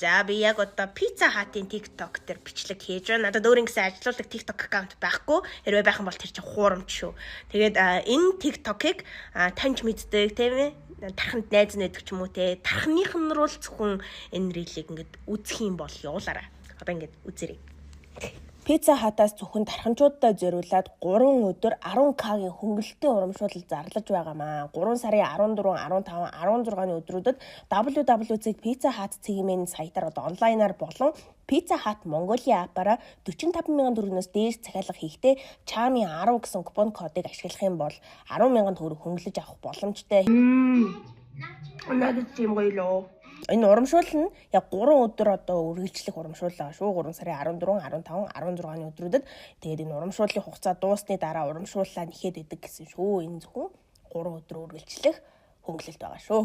За би яг одоо Pizza Hut-ийн TikTok дээр бичлэг хийж байна. Надад өөр ингэсэн ажилуулдаг TikTok аккаунт байхгүй. Хэрвээ байх юм бол тэр чинь хуурамч шүү. Тэгээд энэ TikTok-ыг таньж мэддэг тийм ээ. Тархинд найз найдаг ч юм уу те. Тархиных нь руу л зөвхөн энэ рилийг ингээд үзэх юм бол явуулаарай. Одоо ингээд үзээрэй. Pizza Hut-аас зөвхөн тархинчуудад зориулаад 3 өдөр 10k-гийн хөнгөлөлтийн урамшуулал зарлаж байгаамаа. 3 сарын 14, 15, 16-ны өдрүүдэд www.pizzahut цэгийн сайтаар одоо онлайнаар болон Pizza Hut Mongolia апаараа 45,000 төгрөгнөөс дээш захиалга хийхдээ Chami 10 гэсэн купон кодыг ашиглах юм бол 10,000 төгрөг хөнгөлөж авах боломжтой. Наад тийм гоёлоо. Энэ урамшуул нь яг 3 өдөр одоо үргэлжлэх урамшуул байгаа шүү. 3 сарын 14, 15, 16-ны өдрүүдэд. Тэгээд энэ урамшууллын хугацаа дуусны дараа урамшууллаа нэхэд идэг гэсэн шүү. Энэ зөвхөн 3 өдөр үргэлжлэх хөнгөлөлт байгаа шүү.